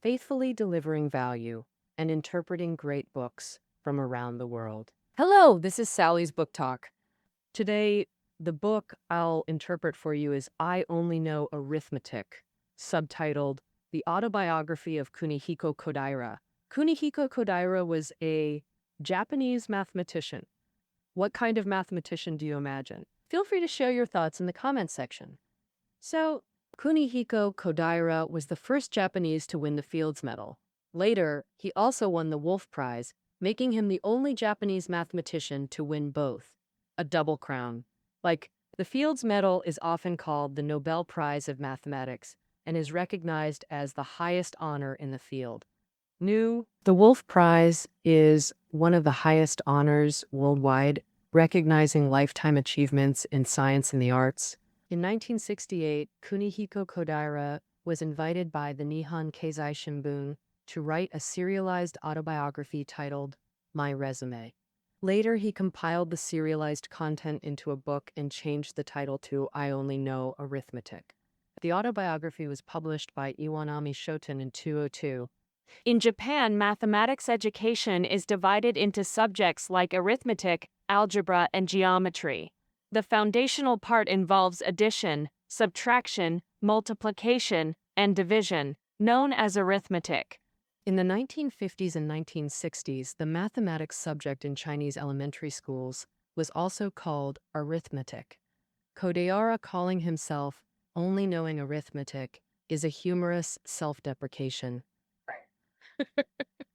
faithfully delivering value and interpreting great books from around the world. Hello, this is Sally's Book Talk. Today, the book I'll interpret for you is I Only Know Arithmetic, subtitled The Autobiography of Kunihiko Kodaira. Kunihiko Kodaira was a Japanese mathematician. What kind of mathematician do you imagine? Feel free to share your thoughts in the comments section. So, Kunihiko Kodaira was the first Japanese to win the Fields Medal. Later, he also won the Wolf Prize, making him the only Japanese mathematician to win both. A double crown. The Fields Medal is often called the Nobel Prize of Mathematics and is recognized as the highest honor in the field. The Wolf Prize is one of the highest honors worldwide, recognizing lifetime achievements in science and the arts. In 1968, Kunihiko Kodaira was invited by the Nihon Keizai Shimbun to write a serialized autobiography titled My Resume. Later, he compiled the serialized content into a book and changed the title to I Only Know Arithmetic. The autobiography was published by Iwanami Shoten in 2002. In Japan, mathematics education is divided into subjects like arithmetic, algebra, and geometry. The foundational part involves addition, subtraction, multiplication, and division, known as arithmetic. In the 1950s and 1960s, the mathematics subject in Chinese elementary schools was also called arithmetic. Kodaira calling himself only knowing arithmetic is a humorous self-deprecation.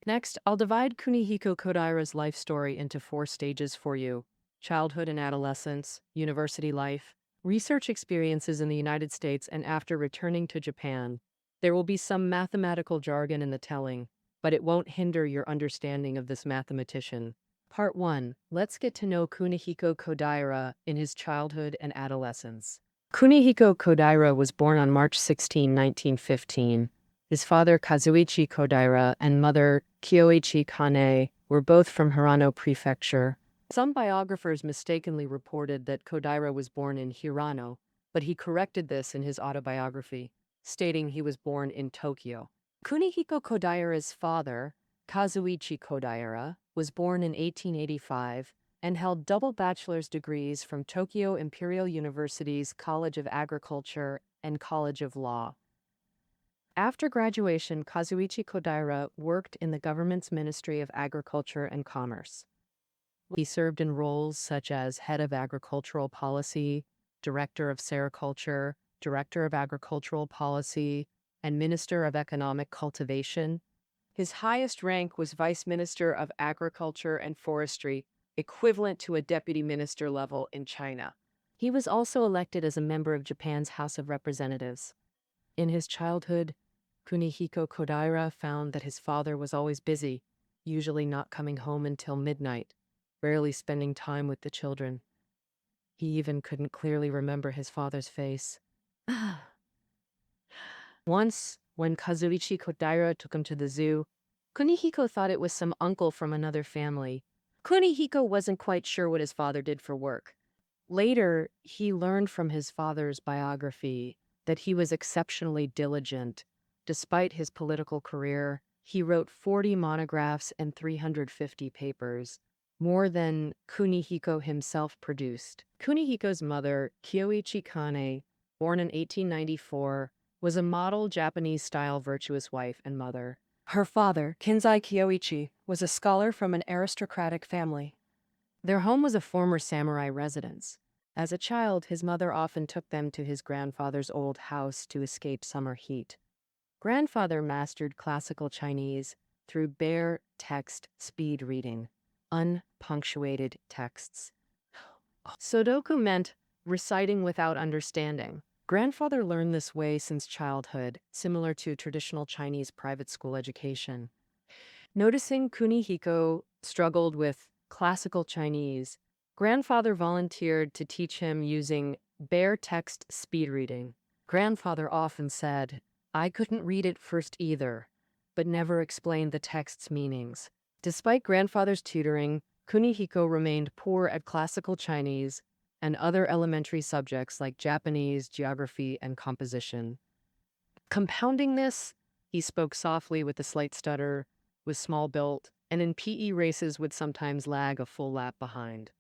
Next, I'll divide Kunihiko Kodaira's life story into 4 stages for you: childhood and adolescence, university life, research experiences in the United States, and after returning to Japan. There will be some mathematical jargon in the telling, but it won't hinder your understanding of this mathematician. Part 1. Let's get to know Kunihiko Kodaira in his childhood and adolescence. Kunihiko Kodaira was born on March 16, 1915. His father, Kazuichi Kodaira, and mother, Kyoichi Kane, were both from Hirano Prefecture. Some biographers mistakenly reported that Kodaira was born in Hirano, but he corrected this in his autobiography, stating he was born in Tokyo. Kunihiko Kodaira's father, Kazuichi Kodaira, was born in 1885 and held double bachelor's degrees from Tokyo Imperial University's College of Agriculture and College of Law. After graduation, Kazuichi Kodaira worked in the government's Ministry of Agriculture and Commerce. He served in roles such as head of agricultural policy, director of sericulture, director of agricultural policy, and minister of economic cultivation. His highest rank was vice minister of agriculture and forestry, equivalent to a deputy minister level in China. He was also elected as a member of Japan's House of Representatives. In his childhood, Kunihiko Kodaira found that his father was always busy, usually not coming home until midnight, rarely spending time with the children. He even couldn't clearly remember his father's face. Once, when Kazuichi Kodaira took him to the zoo, Kunihiko thought it was some uncle from another family. Kunihiko wasn't quite sure what his father did for work. Later, he learned from his father's biography that he was exceptionally diligent. Despite his political career, he wrote 40 monographs and 350 papers, more than Kunihiko himself produced. Kunihiko's mother, Kyoichi Kane, born in 1894, was a model Japanese-style virtuous wife and mother. Her father, Kinzai Kyoichi, was a scholar from an aristocratic family. Their home was a former samurai residence. As a child, his mother often took them to his grandfather's old house to escape summer heat. Grandfather mastered classical Chinese through bare text speed reading, unpunctuated texts. Sudoku meant reciting without understanding. Grandfather learned this way since childhood, similar to traditional Chinese private school education. Noticing Kunihiko struggled with classical Chinese, grandfather volunteered to teach him using bare text speed reading. Grandfather often said, "I couldn't read it first either," but never explained the text's meanings. Despite grandfather's tutoring, Kunihiko remained poor at classical Chinese and other elementary subjects like Japanese, geography, and composition. Compounding this, He spoke softly with a slight stutter, was small built, and in PE races would sometimes lag a full lap behind.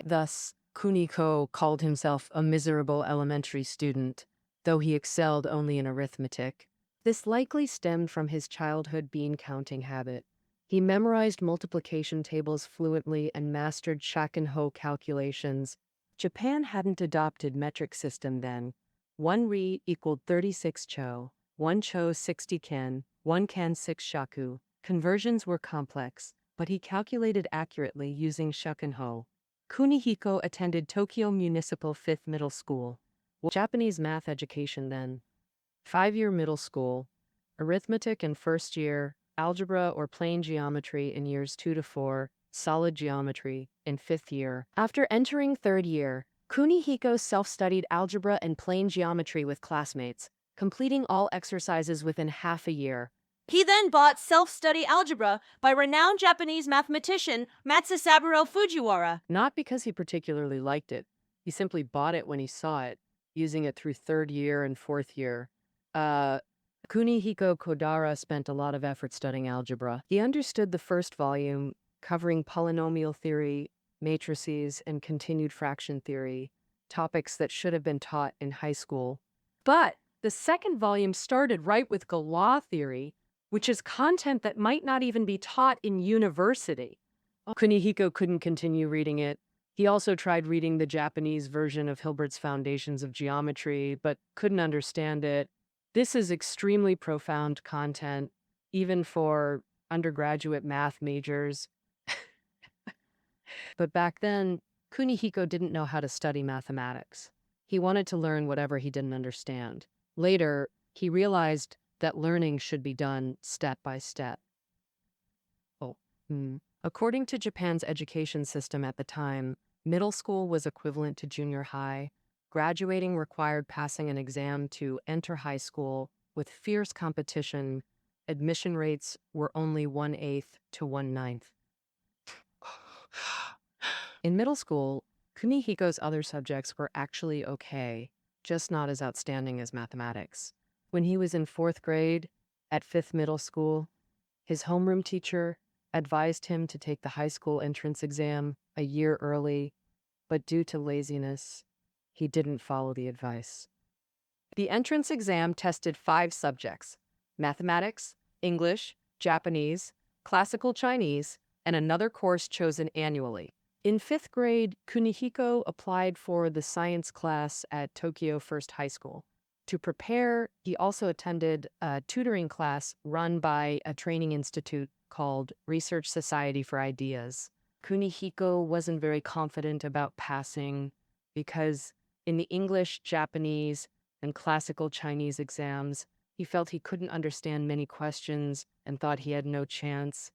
Thus, Kunihiko called himself a miserable elementary student, though he excelled only in arithmetic. This likely stemmed from his childhood bean counting habit. He memorized multiplication tables fluently and mastered shakunho calculations. Japan hadn't adopted metric system then. 1 ri equaled 36 cho, 1 cho 60 ken, 1 kan 6 shaku. Conversions were complex, but he calculated accurately using shakunho. Kunihiko attended Tokyo Municipal Fifth Middle School. Japanese math education then. 5-year middle school, arithmetic in first year, algebra or plane geometry in years 2 to 4, solid geometry in 5th year. After entering 3rd year, Kunihiko self-studied algebra and plane geometry with classmates, completing all exercises within half a year. He then bought Self-Study Algebra by renowned Japanese mathematician Matsusaburo Fujiwara. Not because he particularly liked it. He simply bought it when he saw it, using it through 3rd year and 4th year. Kunihiko Kodaira spent a lot of effort studying algebra. He understood the first volume, covering polynomial theory, matrices, and continued fraction theory, topics that should have been taught in high school. But the second volume started right with Galois theory, which is content that might not even be taught in university. Kunihiko couldn't continue reading it. He also tried reading the Japanese version of Hilbert's Foundations of Geometry, but couldn't understand it. This is extremely profound content, even for undergraduate math majors. But back then, Kunihiko didn't know how to study mathematics. He wanted to learn whatever he didn't understand. Later, he realized that learning should be done step by step. According to Japan's education system at the time, middle school was equivalent to junior high. Graduating required passing an exam to enter high school. With fierce competition, admission rates were only 1/8 to 1/9. In middle school, Kunihiko's other subjects were actually okay, just not as outstanding as mathematics. When he was in 4th grade, at 5th middle school, his homeroom teacher advised him to take the high school entrance exam a year early, but due to laziness, he didn't follow the advice. The entrance exam tested 5 subjects: mathematics, English, Japanese, classical Chinese, and another course chosen annually. In 5th grade, Kunihiko applied for the science class at Tokyo First High School. To prepare, he also attended a tutoring class run by a training institute called Research Society for Ideas. Kunihiko wasn't very confident about passing because in the English, Japanese, and classical Chinese exams, he felt he couldn't understand many questions and thought he had no chance.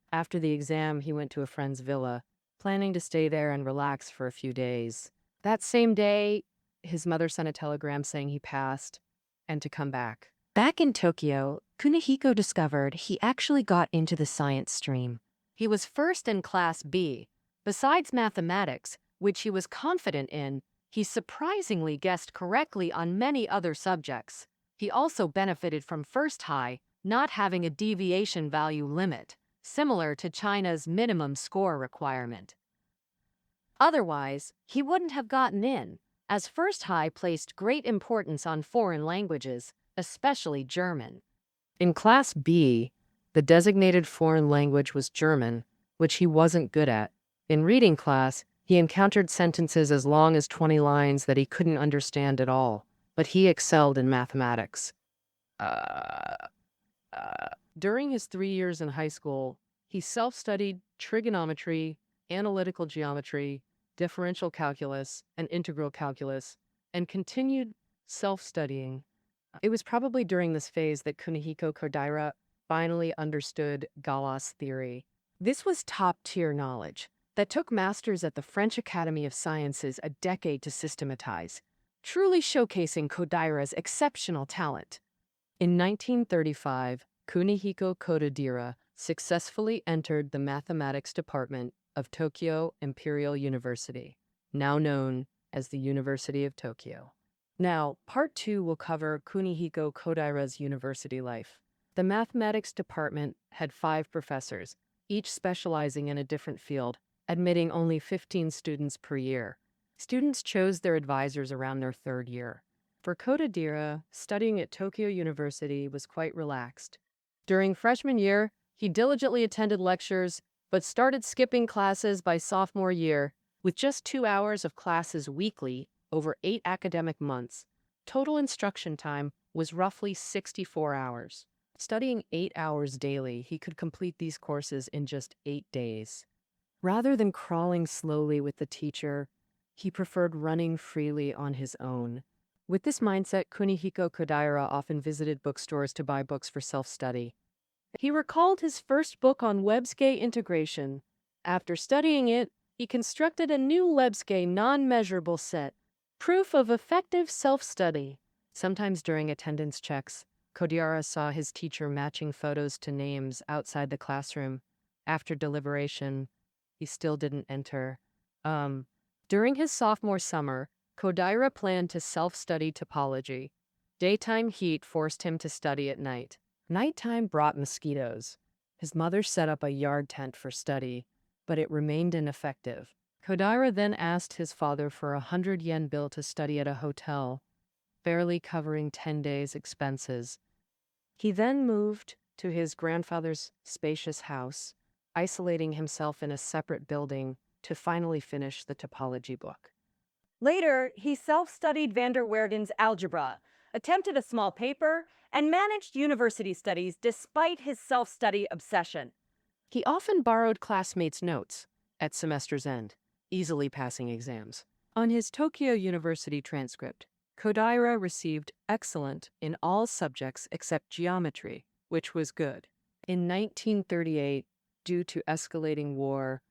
After the exam, he went to a friend's villa, planning to stay there and relax for a few days. That same day, his mother sent a telegram saying he passed and to come back. Back in Tokyo, Kunihiko discovered he actually got into the science stream. He was first in Class B. Besides mathematics, which he was confident in, he surprisingly guessed correctly on many other subjects. He also benefited from First High not having a deviation value limit, similar to China's minimum score requirement. Otherwise, he wouldn't have gotten in, as First High placed great importance on foreign languages, especially German. In Class B, the designated foreign language was German, which he wasn't good at. In reading class, he encountered sentences as long as 20 lines that he couldn't understand at all, but he excelled in mathematics. During his 3 years in high school, he self-studied trigonometry, analytical geometry, differential calculus, and integral calculus, and continued self-studying. It was probably during this phase that Kunihiko Kodaira finally understood Galois theory. This was top-tier knowledge that took masters at the French Academy of Sciences a decade to systematize, truly showcasing Kodaira's exceptional talent. In 1935, Kunihiko Kodaira successfully entered the mathematics department of Tokyo Imperial University, now known as the University of Tokyo. Now, part 2 will cover Kunihiko Kodaira's university life. The mathematics department had 5 professors, each specializing in a different field, admitting only 15 students per year. Students chose their advisors around their 3rd year. For Kodaira, studying at Tokyo University was quite relaxed. During freshman year, he diligently attended lectures, but started skipping classes by sophomore year. With just 2 hours of classes weekly over 8 academic months, total instruction time was roughly 64 hours. Studying 8 hours daily, he could complete these courses in just 8 days. Rather than crawling slowly with the teacher, he preferred running freely on his own. With this mindset, Kunihiko Kodaira often visited bookstores to buy books for self-study. He recalled his first book on Lebesgue integration. After studying it, he constructed a new Lebesgue non-measurable set, proof of effective self-study. Sometimes during attendance checks, Kodaira saw his teacher matching photos to names outside the classroom. After deliberation, he still didn't enter. During his sophomore summer, Kodaira planned to self-study topology. Daytime heat forced him to study at night. Nighttime brought mosquitoes. His mother set up a yard tent for study, but it remained ineffective. Kodaira then asked his father for a 100 yen bill to study at a hotel, barely covering 10 days' expenses. He then moved to his grandfather's spacious house, isolating himself in a separate building to finally finish the topology book. Later, he self-studied van der Waerden's algebra, attempted a small paper, and managed university studies despite his self-study obsession. He often borrowed classmates' notes at semester's end, easily passing exams. On his Tokyo University transcript, Kodaira received excellent in all subjects except geometry, which was good. In 1938, due to escalating war,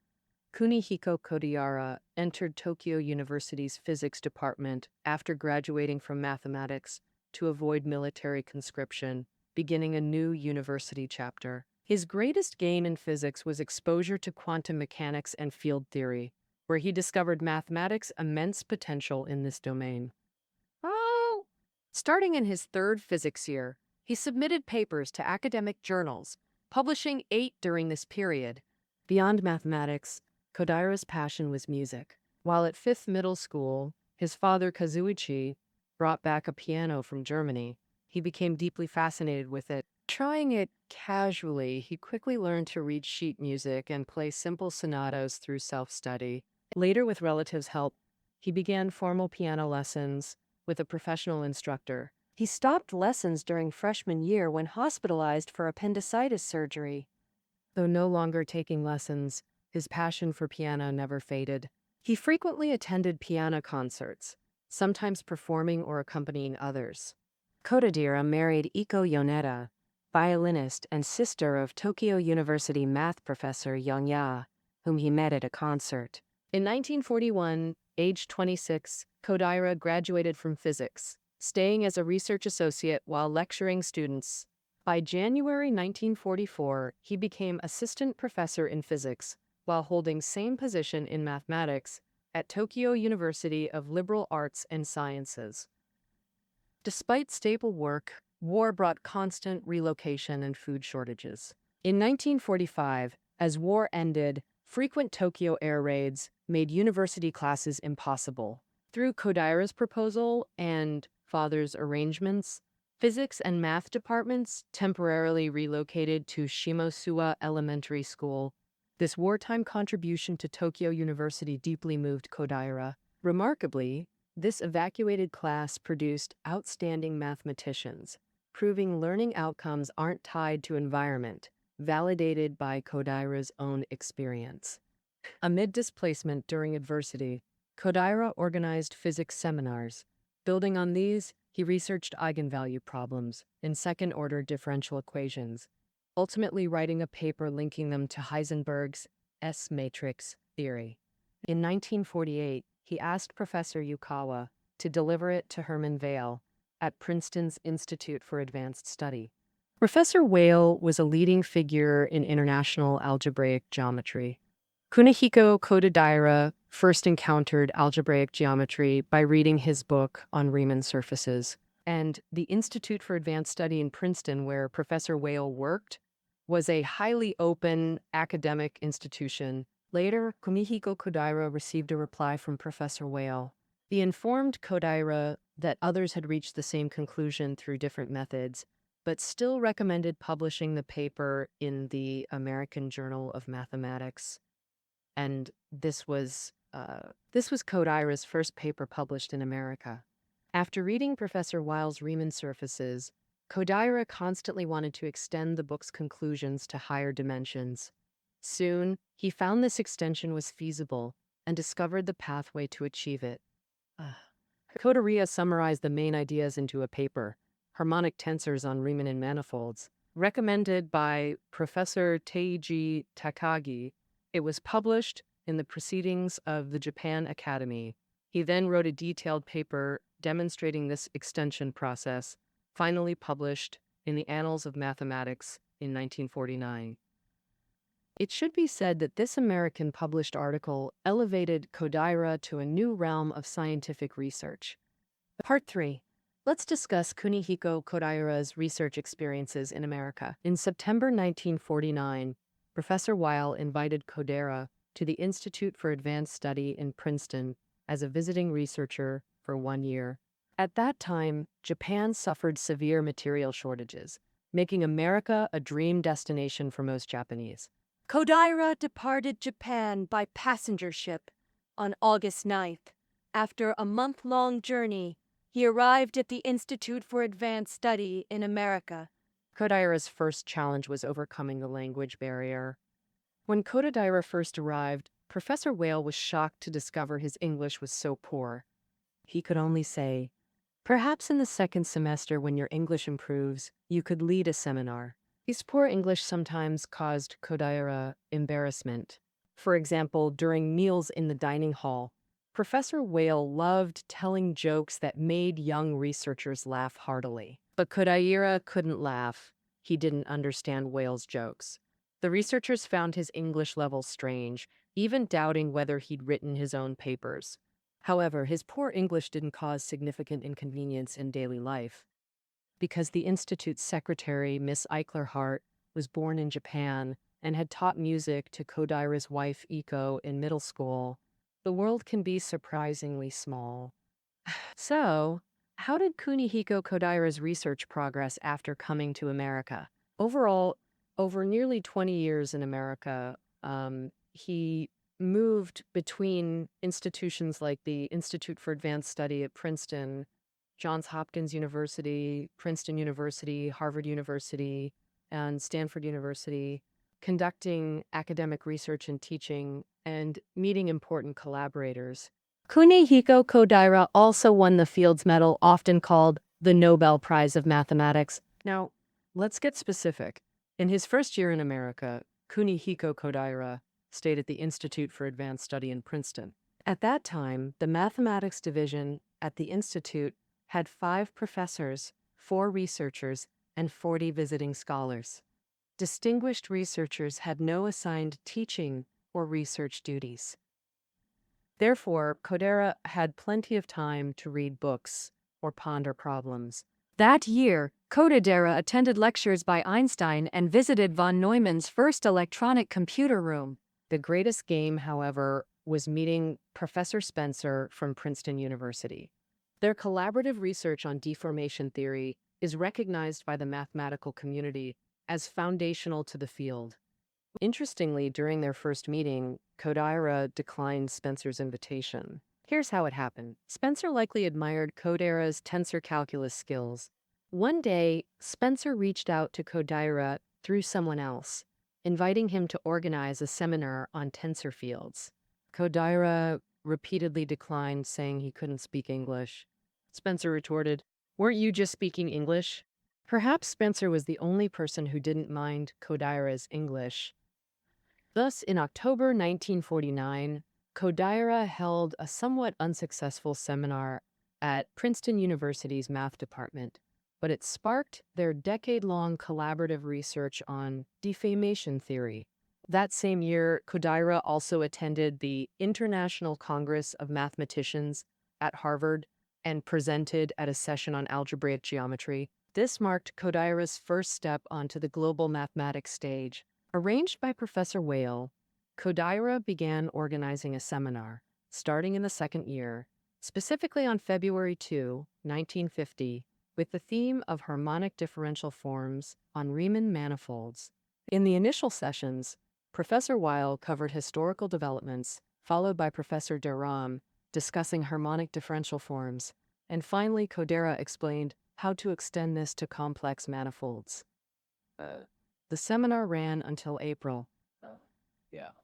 Kunihiko Kodaira entered Tokyo University's physics department after graduating from mathematics to avoid military conscription, beginning a new university chapter. His greatest gain in physics was exposure to quantum mechanics and field theory, where he discovered mathematics' immense potential in this domain. Starting in his 3rd physics year, he submitted papers to academic journals, publishing 8 during this period. Beyond mathematics, Kodaira's passion was music. While at 5th middle school, his father Kazuichi brought back a piano from Germany. He became deeply fascinated with it. Trying it casually, he quickly learned to read sheet music and play simple sonatas through self-study. Later, with relatives' help, he began formal piano lessons with a professional instructor. He stopped lessons during freshman year when hospitalized for appendicitis surgery. Though no longer taking lessons, his passion for piano never faded. He frequently attended piano concerts, sometimes performing or accompanying others. Kodaira married Iko Yoneda, violinist and sister of Tokyo University math professor Yonya, whom he met at a concert. In 1941, aged 26, Kodaira graduated from physics, staying as a research associate while lecturing students. By January 1944, he became assistant professor in physics, while holding same position in mathematics at Tokyo University of Liberal Arts and Sciences. Despite stable work, war brought constant relocation and food shortages. In 1945, as war ended, frequent Tokyo air raids made university classes impossible. Through Kodaira's proposal and father's arrangements, physics and math departments temporarily relocated to Shimosuwa Elementary School. This wartime contribution to Tokyo University deeply moved Kodaira. Remarkably, this evacuated class produced outstanding mathematicians, proving learning outcomes aren't tied to environment, validated by Kodaira's own experience. Amid displacement during adversity, Kodaira organized physics seminars. Building on these, he researched eigenvalue problems in second-order differential equations, ultimately writing a paper linking them to Heisenberg's S-matrix theory. In 1948, he asked Professor Yukawa to deliver it to Hermann Weyl at Princeton's Institute for Advanced Study. Professor Weyl was a leading figure in international algebraic geometry. Kunihiko Kodaira first encountered algebraic geometry by reading his book on Riemann surfaces. And the Institute for Advanced Study in Princeton, where Professor Weyl worked, was a highly open academic institution. Later, Kunihiko Kodaira received a reply from Professor Weyl. He informed Kodaira that others had reached the same conclusion through different methods, but still recommended publishing the paper in the American Journal of Mathematics. And this was Kodaira's first paper published in America. After reading Professor Weyl's Riemann surfaces, Kodaira constantly wanted to extend the book's conclusions to higher dimensions. Soon, he found this extension was feasible and discovered the pathway to achieve it. Kodaira summarized the main ideas into a paper, Harmonic Tensors on Riemann Manifolds, recommended by Professor Teiji Takagi. It was published in the Proceedings of the Japan Academy. He then wrote a detailed paper demonstrating this extension process, finally published in the Annals of Mathematics in 1949. It should be said that this American published article elevated Kodaira to a new realm of scientific research. Part 3. Let's discuss Kunihiko Kodaira's research experiences in America. In September 1949, Professor Weyl invited Kodaira to the Institute for Advanced Study in Princeton as a visiting researcher for 1 year. At that time, Japan suffered severe material shortages, making America a dream destination for most Japanese. Kodaira departed Japan by passenger ship on August 9th. After a month-long journey, he arrived at the Institute for Advanced Study in America. Kodaira's first challenge was overcoming the language barrier. When Kodaira first arrived, Professor Weyl was shocked to discover his English was so poor. He could only say, "Perhaps in the second semester when your English improves, you could lead a seminar." His poor English sometimes caused Kodaira embarrassment. For example, during meals in the dining hall, Professor Weyl loved telling jokes that made young researchers laugh heartily. But Kodaira couldn't laugh. He didn't understand Weyl's jokes. The researchers found his English level strange, even doubting whether he'd written his own papers. However, his poor English didn't cause significant inconvenience in daily life. Because the Institute's secretary, Miss Eichler-Hart, was born in Japan and had taught music to Kodaira's wife, Iko, in middle school, the world can be surprisingly small. So, how did Kunihiko Kodaira's research progress after coming to America? Overall, over nearly 20 years in America, he moved between institutions like the Institute for Advanced Study at Princeton, Johns Hopkins University, Princeton University, Harvard University, and Stanford University, conducting academic research and teaching, and meeting important collaborators. Kunihiko Kodaira also won the Fields Medal, often called the Nobel Prize of Mathematics. Now, let's get specific. In his first year in America, Kunihiko Kodaira stayed at the Institute for Advanced Study in Princeton. At that time, the mathematics division at the institute had 5 professors, 4 researchers, and 40 visiting scholars. Distinguished researchers had no assigned teaching or research duties. Therefore, Kodaira had plenty of time to read books or ponder problems. That year, Kodaira attended lectures by Einstein and visited von Neumann's first electronic computer room. The greatest game, however, was meeting Professor Spencer from Princeton University. Their collaborative research on deformation theory is recognized by the mathematical community as foundational to the field. Interestingly, during their first meeting, Kodaira declined Spencer's invitation. Here's how it happened. Spencer likely admired Kodaira's tensor calculus skills. One day, Spencer reached out to Kodaira through someone else, inviting him to organize a seminar on tensor fields. Kodaira repeatedly declined, saying he couldn't speak English. Spencer retorted, "Weren't you just speaking English?" Perhaps Spencer was the only person who didn't mind Kodaira's English. Thus, in October 1949, Kodaira held a somewhat unsuccessful seminar at Princeton University's math department, but it sparked their decade-long collaborative research on deformation theory. That same year, Kodaira also attended the International Congress of Mathematicians at Harvard and presented at a session on algebraic geometry. This marked Kodaira's first step onto the global mathematics stage. Arranged by Professor Whale, Kodaira began organizing a seminar, starting in the second year, specifically on February 2, 1950, with the theme of harmonic differential forms on Riemann manifolds. In the initial sessions, Professor Weil covered historical developments, followed by Professor Derram discussing harmonic differential forms, and finally Kodaira explained how to extend this to complex manifolds. The seminar ran until April.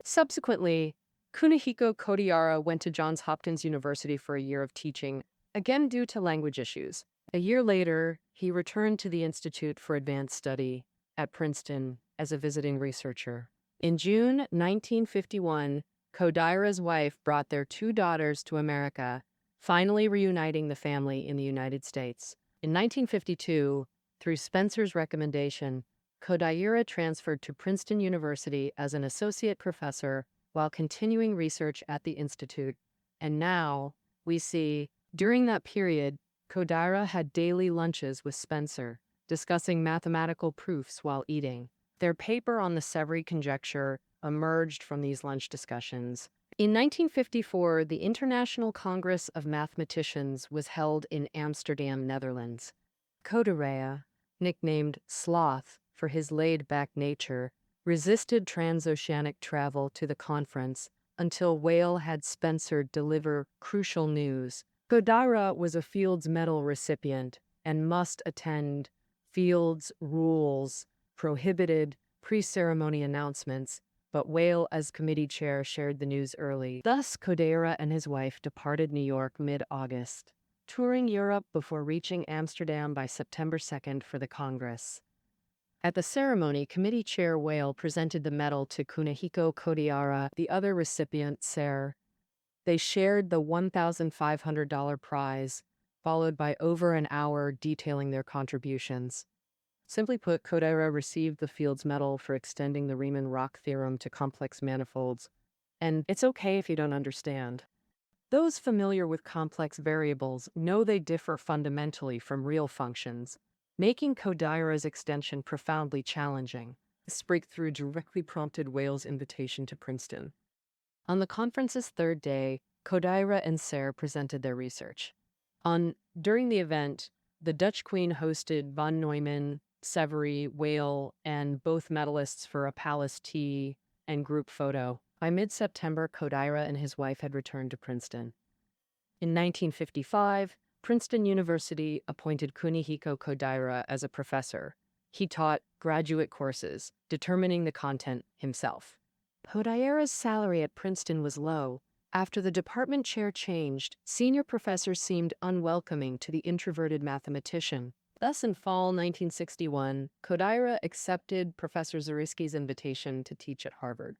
Subsequently, Kunihiko Kodaira went to Johns Hopkins University for a year of teaching, again due to language issues. A year later, he returned to the Institute for Advanced Study at Princeton as a visiting researcher. In June 1951, Kodaira's wife brought their 2 daughters to America, finally reuniting the family in the United States. In 1952, through Spencer's recommendation, Kodaira transferred to Princeton University as an associate professor while continuing research at the institute. And now, we see, during that period, Kodaira had daily lunches with Spencer, discussing mathematical proofs while eating. Their paper on the Severi conjecture emerged from these lunch discussions. In 1954, the International Congress of Mathematicians was held in Amsterdam, Netherlands. Kodaira, nicknamed Sloth for his laid-back nature, resisted transoceanic travel to the conference until Whale had Spencer deliver crucial news. Kodaira was a Fields Medal recipient and must attend. Fields' rules prohibited pre-ceremony announcements, but Whale, as committee chair, shared the news early. Thus, Kodaira and his wife departed New York mid-August, touring Europe before reaching Amsterdam by September 2nd for the Congress. At the ceremony, committee chair Whale presented the medal to Kunihiko Kodaira, the other recipient, Sir. They shared the $1,500 prize, followed by over an hour detailing their contributions. Simply put, Kodaira received the Fields Medal for extending the Riemann-Roch theorem to complex manifolds. And it's okay if you don't understand. Those familiar with complex variables know they differ fundamentally from real functions, making Kodaira's extension profoundly challenging. This breakthrough directly prompted Whale's invitation to Princeton. On the conference's third day, Kodaira and Serre presented their research. During the event, the Dutch Queen hosted von Neumann, Severi, Whale, and both medalists for a palace tea and group photo. By mid-September, Kodaira and his wife had returned to Princeton. In 1955, Princeton University appointed Kunihiko Kodaira as a professor. He taught graduate courses, determining the content himself. Kodaira's salary at Princeton was low. After the department chair changed, senior professors seemed unwelcoming to the introverted mathematician. Thus, in fall 1961, Kodaira accepted Professor Zariski's invitation to teach at Harvard.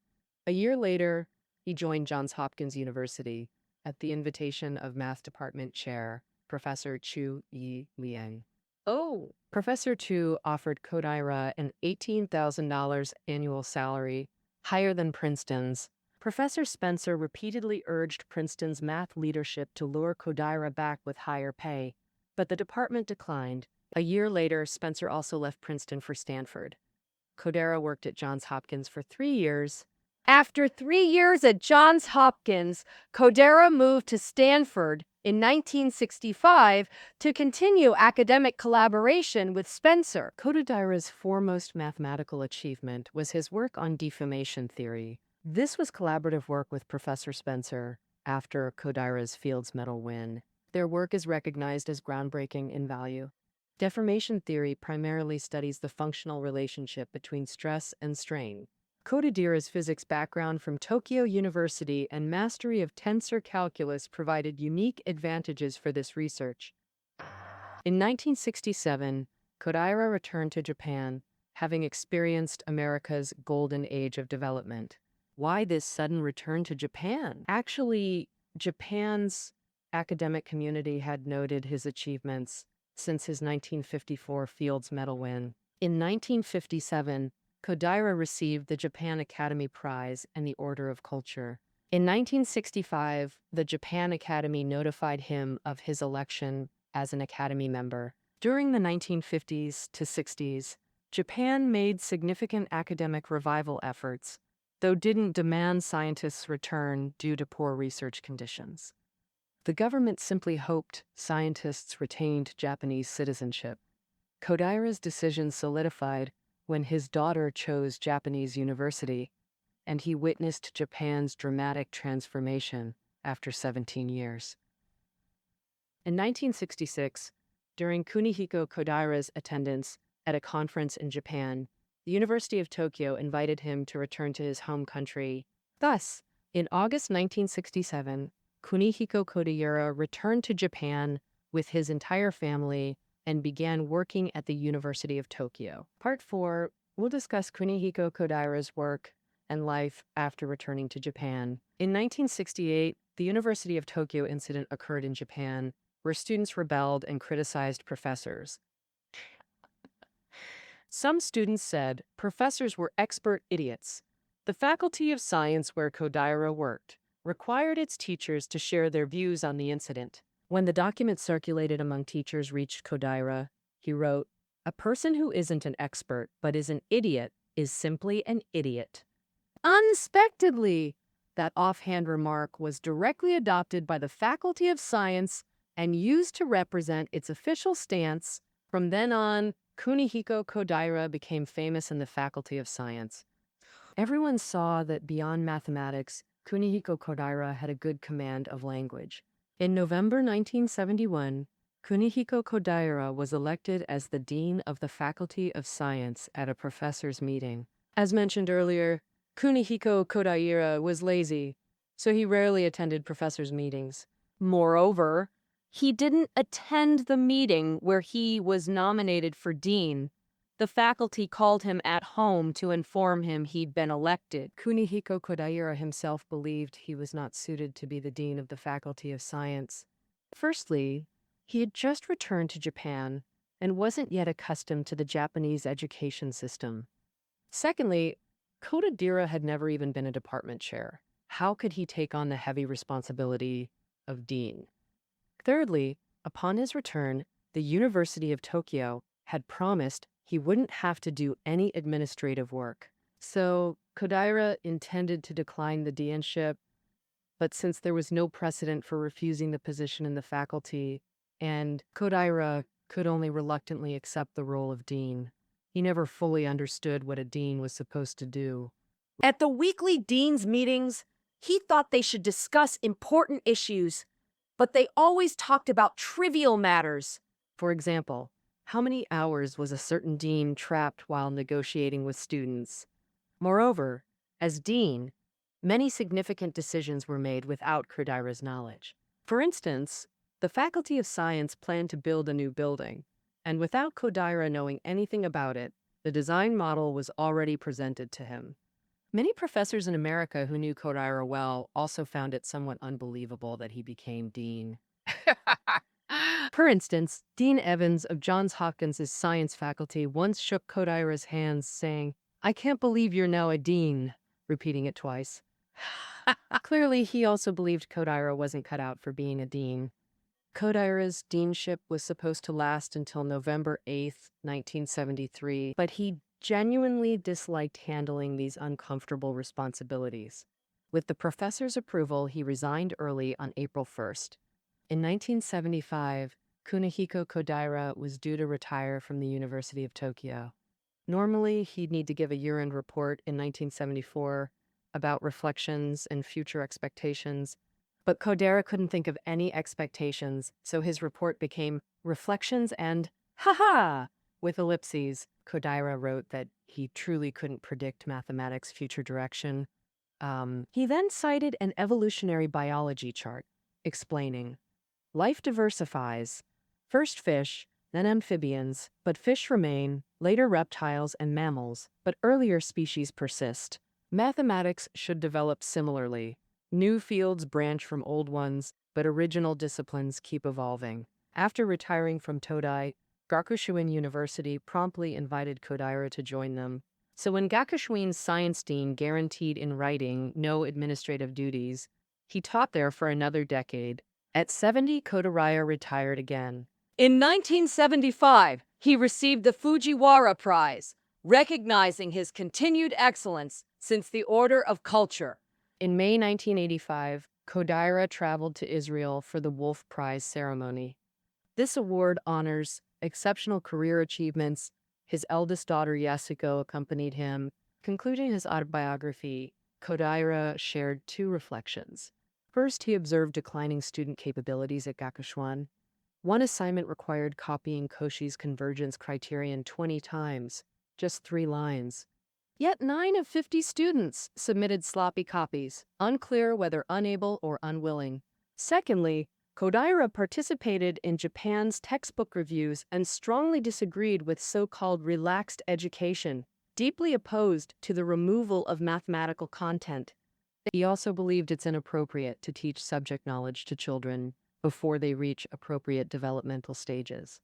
A year later, he joined Johns Hopkins University at the invitation of Math Department Chair, Professor Chu Yi Liang. Professor Chu offered Kodaira an $18,000 annual salary, higher than Princeton's. Professor Spencer repeatedly urged Princeton's math leadership to lure Kodaira back with higher pay, but the department declined. A year later, Spencer also left Princeton for Stanford. Kodaira worked at Johns Hopkins for 3 years. After 3 years at Johns Hopkins, Kodaira moved to Stanford in 1965 to continue academic collaboration with Spencer. Kodaira's foremost mathematical achievement was his work on deformation theory. This was collaborative work with Professor Spencer after Kodaira's Fields Medal win. Their work is recognized as groundbreaking in value. Deformation theory primarily studies the functional relationship between stress and strain. Kodaira's physics background from Tokyo University and mastery of tensor calculus provided unique advantages for this research. In 1967, Kodaira returned to Japan, having experienced America's golden age of development. Why this sudden return to Japan? Actually, Japan's academic community had noted his achievements since his 1954 Fields Medal win. In 1957, Kodaira received the Japan Academy Prize and the Order of Culture. In 1965, the Japan Academy notified him of his election as an Academy member. During the 1950s to 60s, Japan made significant academic revival efforts, though didn't demand scientists return due to poor research conditions. The government simply hoped scientists retained Japanese citizenship. Kodaira's decision solidified when his daughter chose Japanese university, and he witnessed Japan's dramatic transformation after 17 years. In 1966, during Kunihiko Kodaira's attendance at a conference in Japan, the University of Tokyo invited him to return to his home country. Thus, in August 1967, Kunihiko Kodaira returned to Japan with his entire family and began working at the University of Tokyo. Part 4, we'll discuss Kunihiko Kodaira's work and life after returning to Japan. In 1968, the University of Tokyo incident occurred in Japan, where students rebelled and criticized professors. Some students said professors were expert idiots. The Faculty of Science where Kodaira worked required its teachers to share their views on the incident. When the document circulated among teachers reached Kodaira, he wrote, "A person who isn't an expert but is an idiot is simply an idiot." Unexpectedly, that offhand remark was directly adopted by the Faculty of Science and used to represent its official stance. From then on, Kunihiko Kodaira became famous in the Faculty of Science. Everyone saw that beyond mathematics, Kunihiko Kodaira had a good command of language. In November 1971, Kunihiko Kodaira was elected as the Dean of the Faculty of Science at a professors' meeting. As mentioned earlier, Kunihiko Kodaira was lazy, so he rarely attended professors' meetings. Moreover, he didn't attend the meeting where he was nominated for dean. The faculty called him at home to inform him he'd been elected. Kunihiko Kodaira himself believed he was not suited to be the dean of the Faculty of Science. Firstly, he had just returned to Japan and wasn't yet accustomed to the Japanese education system. Secondly, Kodaira had never even been a department chair. How could he take on the heavy responsibility of dean? Thirdly, upon his return, the University of Tokyo had promised he wouldn't have to do any administrative work. So Kodaira intended to decline the deanship, but since there was no precedent for refusing the position in the faculty, and Kodaira could only reluctantly accept the role of dean, he never fully understood what a dean was supposed to do. At the weekly dean's meetings, he thought they should discuss important issues, but they always talked about trivial matters. For example, how many hours was a certain dean trapped while negotiating with students? Moreover, as dean, many significant decisions were made without Kodaira's knowledge. For instance, the Faculty of Science planned to build a new building, and without Kodaira knowing anything about it, the design model was already presented to him. Many professors in America who knew Kodaira well also found it somewhat unbelievable that he became dean. For instance, Dean Evans of Johns Hopkins' science faculty once shook Kodaira's hands, saying, "I can't believe you're now a dean," repeating it twice. Clearly, he also believed Kodaira wasn't cut out for being a dean. Kodaira's deanship was supposed to last until November 8th, 1973, but he genuinely disliked handling these uncomfortable responsibilities. With the professor's approval, he resigned early on April 1st. In 1975, Kunihiko Kodaira was due to retire from the University of Tokyo. Normally, he'd need to give a year-end report in 1974 about reflections and future expectations, but Kodaira couldn't think of any expectations, so his report became Reflections and "Ha-ha!" with ellipses. Kodaira wrote that he truly couldn't predict mathematics' future direction. He then cited an evolutionary biology chart, explaining, "Life diversifies. First fish, then amphibians, but fish remain, later reptiles and mammals, but earlier species persist. Mathematics should develop similarly. New fields branch from old ones, but original disciplines keep evolving." After retiring from Todai, Gakushuin University promptly invited Kodaira to join them. So when Gakushwin's science dean guaranteed in writing no administrative duties, he taught there for another decade. At 70, Kodaira retired again. In 1975, he received the Fujiwara Prize, recognizing his continued excellence since the Order of Culture. In May 1985, Kodaira traveled to Israel for the Wolf Prize ceremony. This award honors exceptional career achievements. His eldest daughter, Yasuko, accompanied him. Concluding his autobiography, Kodaira shared two reflections. First, he observed declining student capabilities at Gakushwan. One assignment required copying Cauchy's convergence criterion 20 times, just 3 lines. Yet 9 of 50 students submitted sloppy copies, unclear whether unable or unwilling. Secondly, Kodaira participated in Japan's textbook reviews and strongly disagreed with so-called relaxed education, deeply opposed to the removal of mathematical content. He also believed it's inappropriate to teach subject knowledge to children before they reach appropriate developmental stages.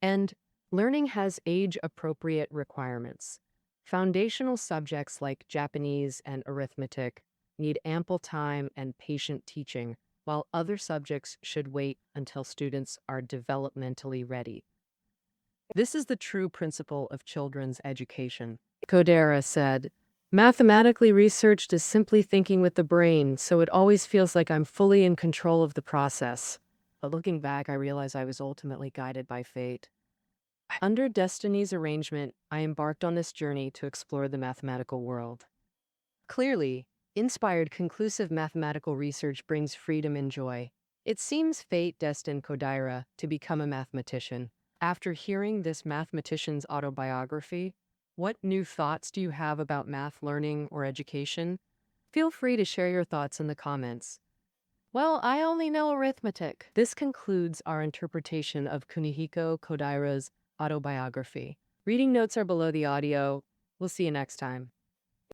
And learning has age-appropriate requirements. Foundational subjects like Japanese and arithmetic need ample time and patient teaching, while other subjects should wait until students are developmentally ready. This is the true principle of children's education. Kodaira said, "Mathematically researched is simply thinking with the brain, so it always feels like I'm fully in control of the process. But looking back, I realize I was ultimately guided by fate. Under destiny's arrangement, I embarked on this journey to explore the mathematical world." Clearly, inspired conclusive mathematical research brings freedom and joy. It seems fate destined Kodaira to become a mathematician. After hearing this mathematician's autobiography, what new thoughts do you have about math learning or education? Feel free to share your thoughts in the comments. Well, I only know arithmetic. This concludes our interpretation of Kunihiko Kodaira's autobiography. Reading notes are below the audio. We'll see you next time.